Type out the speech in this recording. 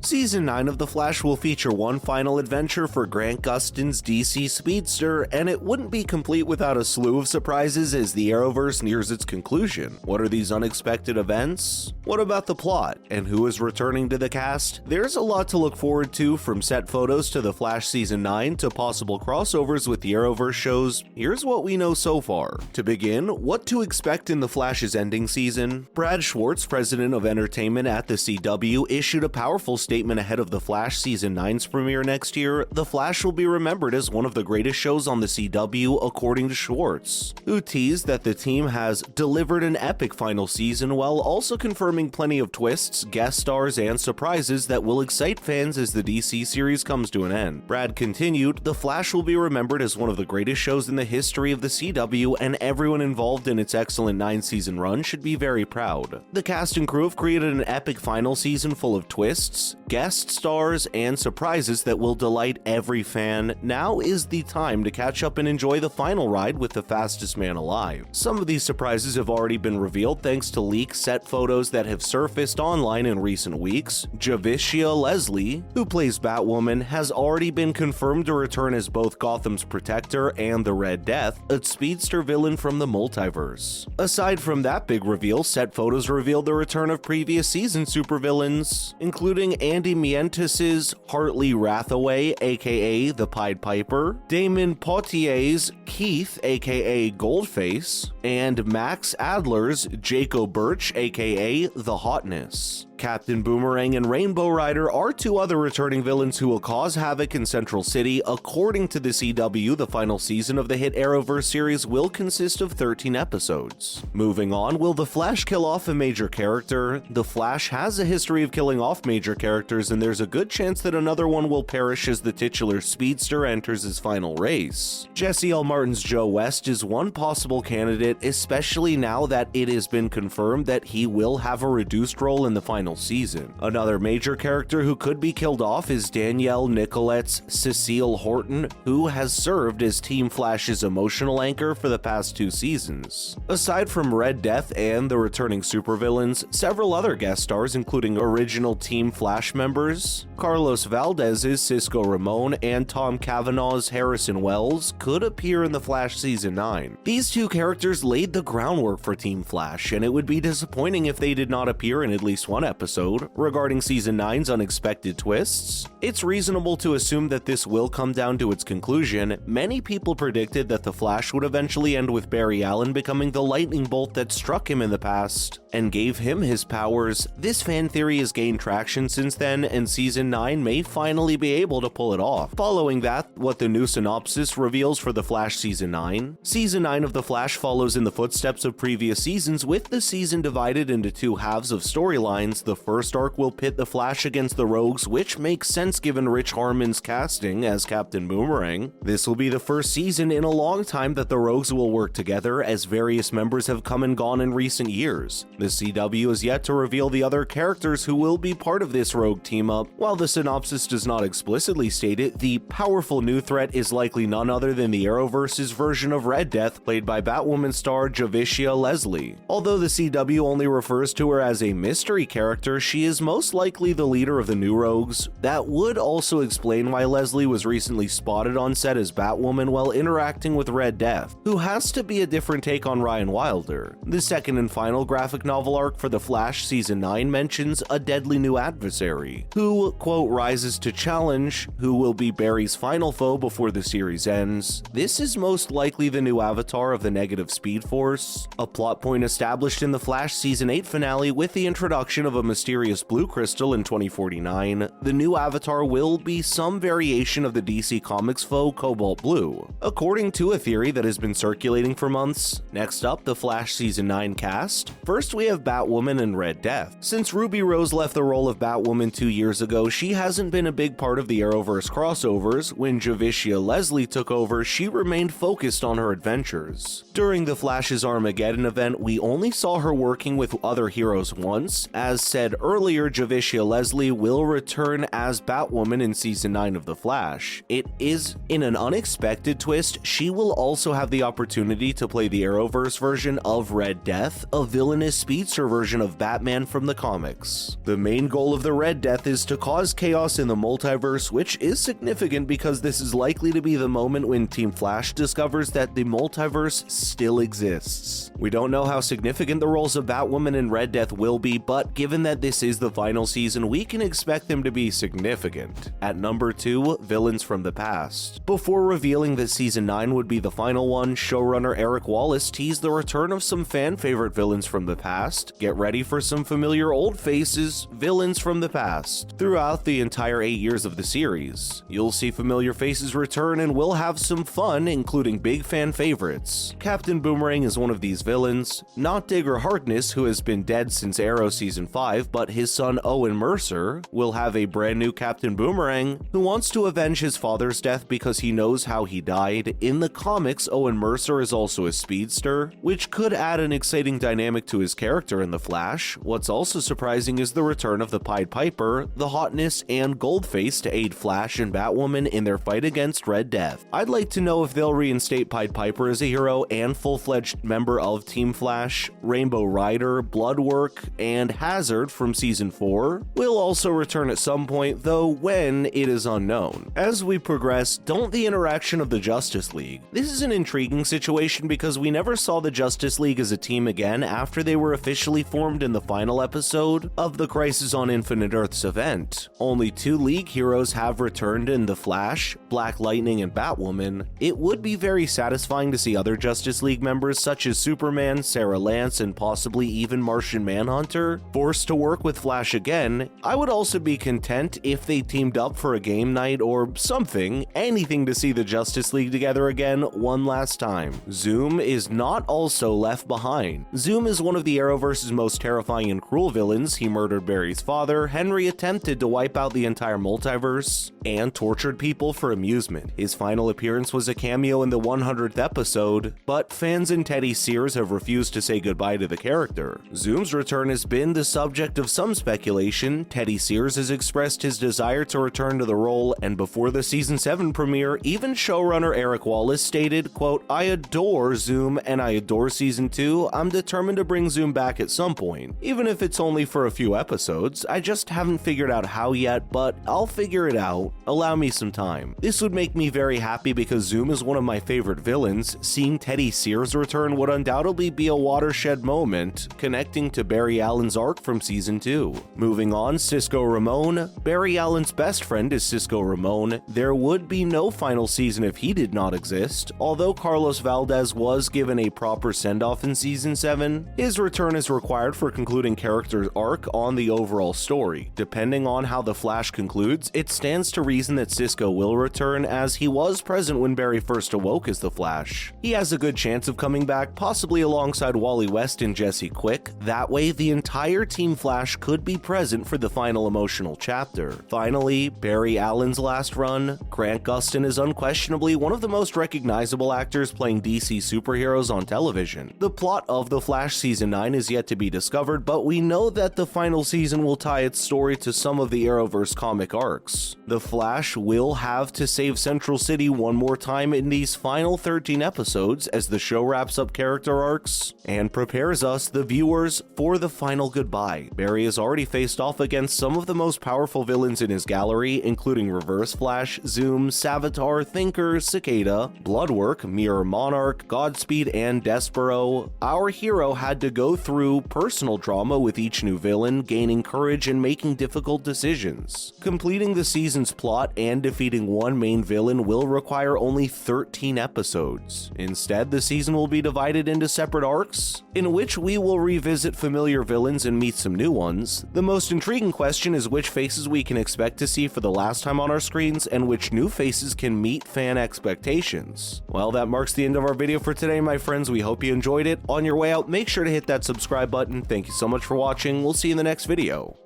Season 9 of The Flash will feature one final adventure for Grant Gustin's DC Speedster, and it wouldn't be complete without a slew of surprises as the Arrowverse nears its conclusion. What are these unexpected events? What about the plot? And who is returning to the cast? There's a lot to look forward to, from set photos to The Flash Season 9 to possible crossovers with the Arrowverse shows. Here's what we know so far. To begin, what to expect in The Flash's ending season? Brad Schwartz, president of entertainment at the CW, issued a powerful statement ahead of The Flash Season 9's premiere next year. The Flash will be remembered as one of the greatest shows on the CW, according to Schwartz, who teased that the team has delivered an epic final season while also confirming plenty of twists, guest stars, and surprises that will excite fans as the DC series comes to an end. Brad continued, "The Flash will be remembered as one of the greatest shows in the history of the CW, and everyone involved in its excellent 9-season run should be very proud. The cast and crew have created an epic final season full of twists, guest stars, and surprises that will delight every fan. Now is the time to catch up and enjoy the final ride with the fastest man alive." Some of these surprises have already been revealed thanks to leaked set photos that have surfaced online in recent weeks. Javicia Leslie, who plays Batwoman, has already been confirmed to return as both Gotham's Protector and the Red Death, a speedster villain from the multiverse. Aside from that big reveal, set photos revealed the return of previous season supervillains, including Andy Mientis's Hartley Rathaway, aka the Pied Piper, Damon Potier's Keith, aka Goldface, and Max Adler's Jacob Birch, aka the Hotness. Captain Boomerang and Rainbow Rider are two other returning villains who will cause havoc in Central City. According to the CW, the final season of the hit Arrowverse series will consist of 13 episodes. Moving on, will The Flash kill off a major character? The Flash has a history of killing off major characters, and there's a good chance that another one will perish as the titular speedster enters his final race. Jesse L. Martin's Joe West is one possible candidate, especially now that it has been confirmed that he will have a reduced role in the final season. Another major character who could be killed off is Danielle Nicolette's Cecile Horton, who has served as Team Flash's emotional anchor for the past 2 seasons. Aside from Red Death and the returning supervillains, several other guest stars, including original Team Flash members Carlos Valdez's Cisco Ramon and Tom Cavanaugh's Harrison Wells, could appear in The Flash Season 9. These two characters laid the groundwork for Team Flash, and it would be disappointing if they did not appear in at least one episode. Regarding Season 9's unexpected twists, it's reasonable to assume that this will come down to its conclusion. Many people predicted that The Flash would eventually end with Barry Allen becoming the lightning bolt that struck him in the past and gave him his powers. This fan theory has gained traction since then, and Season 9 may finally be able to pull it off. Following that, what the new synopsis reveals for The Flash Season 9. Season 9 of The Flash follows in the footsteps of previous seasons, with the season divided into 2 halves of storylines. The first arc will pit the Flash against the Rogues, which makes sense given Rich Harmon's casting as Captain Boomerang. This will be the first season in a long time that the Rogues will work together, as various members have come and gone in recent years. The CW is yet to reveal the other characters who will be part of this Rogue team-up. While the synopsis does not explicitly state it, the powerful new threat is likely none other than the Arrowverse's version of Red Death, played by Batwoman star Javicia Leslie. Although the CW only refers to her as a mystery character, she is most likely the leader of the new Rogues. That would also explain why Leslie was recently spotted on set as Batwoman while interacting with Red Death, who has to be a different take on Ryan Wilder. The second and final graphic novel arc for The Flash Season 9 mentions a deadly new adversary, who, quote, rises to challenge, who will be Barry's final foe before the series ends. This is most likely the new avatar of the Negative Speed Force, a plot point established in The Flash Season 8 finale with the introduction of a mysterious blue crystal in 2049. The new avatar will be some variation of the DC Comics foe Cobalt Blue, according to a theory that has been circulating for months. Next up, the Flash Season 9 cast. First, we have Batwoman and Red Death. Since Ruby Rose left the role of Batwoman 2 years ago, she hasn't been a big part of the Arrowverse crossovers. When Javicia Leslie took over, she remained focused on her adventures. During the Flash's Armageddon event, we only saw her working with other heroes once. As said earlier, Javicia Leslie will return as Batwoman in Season 9 of The Flash. It is in an unexpected twist, she will also have the opportunity to play the Arrowverse version of Red Death, a villainous speedster version of Batman from the comics. The main goal of the Red Death is to cause chaos in the multiverse, which is significant because this is likely to be the moment when Team Flash discovers that the multiverse still exists. We don't know how significant the roles of Batwoman and Red Death will be, but given that this is the final season, we can expect them to be significant. At number 2, villains from the past. Before revealing that Season 9 would be the final one, showrunner Eric Wallace teased the return of some fan-favorite villains from the past. Get ready for some familiar old faces, villains from the past. Throughout the entire 8 years of the series, you'll see familiar faces return and we'll have some fun, including big fan favorites. Captain Boomerang is one of these villains, not Digger Harkness, who has been dead since Arrow Season 5, but his son Owen Mercer will have a brand new Captain Boomerang who wants to avenge his father's death because he knows how he died. In the comics, Owen Mercer is also a speedster, which could add an exciting dynamic to his character in The Flash. What's also surprising is the return of the Pied Piper, the Hotness, and Goldface to aid Flash and Batwoman in their fight against Red Death. I'd like to know if they'll reinstate Pied Piper as a hero and full-fledged member of Team Flash. Rainbow Rider, Bloodwork, and Hazard from Season 4 will also return at some point, though when it is unknown. As we progress, don't the interaction of the Justice League. This is an intriguing situation because we never saw the Justice League as a team again after they were officially formed in the final episode of the Crisis on Infinite Earths event. Only 2 League heroes have returned in The Flash, Black Lightning and Batwoman. It would be very satisfying to see other Justice League members such as Superman, Sarah Lance, and possibly even Martian Manhunter forced to work with Flash again. I would also be content if they teamed up for a game night or something, anything to see the Justice League together again one last time. Zoom is not also left behind. Zoom is one of the Arrowverse's most terrifying and cruel villains. He murdered Barry's father, Henry attempted to wipe out the entire multiverse, and tortured people for amusement. His final appearance was a cameo in the 100th episode, but fans and Teddy Sears have refused to say goodbye to the character. Zoom's return has been the subject of some speculation. Teddy Sears has expressed his desire to return to the role, and before the Season 7 premiere, even showrunner Eric Wallace stated, quote, "I adore Zoom and I adore Season 2. I'm determined to bring Zoom back at some point. Even if it's only for a few episodes. I just haven't figured out how yet, but I'll figure it out. Allow me some time." This would make me very happy because Zoom is one of my favorite villains. Seeing Teddy Sears return would undoubtedly be a watershed moment, connecting to Barry Allen's arc from Season 2. Moving on, Cisco Ramon. Barry Allen's best friend is Cisco Ramon. There would be no final season if he did not exist. Although Carlos Valdez was given a proper send-off in Season 7, his return is required for concluding character's arc on the overall story. Depending on how The Flash concludes, it stands to reason that Cisco will return, as he was present when Barry first awoke as The Flash. He has a good chance of coming back, possibly alongside Wally West and Jesse Quick. That way, the entire Team Flash could be present for the final emotional chapter. Finally, Barry Allen's last run. Grant Gustin is unquestionably one of the most recognizable actors playing DC superheroes on television. The plot of The Flash Season 9 is yet to be discovered, but we know that the final season will tie its story to some of the Arrowverse comic arcs. The Flash will have to save Central City one more time in these final 13 episodes as the show wraps up character arcs and prepares us, the viewers, for the final goodbye. Barry has already faced off against some of the most powerful villains in his gallery, including Reverse Flash, Zoom, Savitar, Thinker, Cicada, Bloodwork, Mirror Monarch, Godspeed, and Despero. Our hero had to go through personal drama with each new villain, gaining courage and making difficult decisions. Completing the season's plot and defeating one main villain will require only 13 episodes. Instead, the season will be divided into separate arcs, in which we will revisit familiar villains and meet some new ones. The most intriguing question is which faces we can expect to see for the last time on our screens, and which new faces can meet fan expectations. Well, that marks the end of our video for today, my friends. We hope you enjoyed it. On your way out, make sure to hit that subscribe button. Thank you so much for watching. We'll see you in the next video.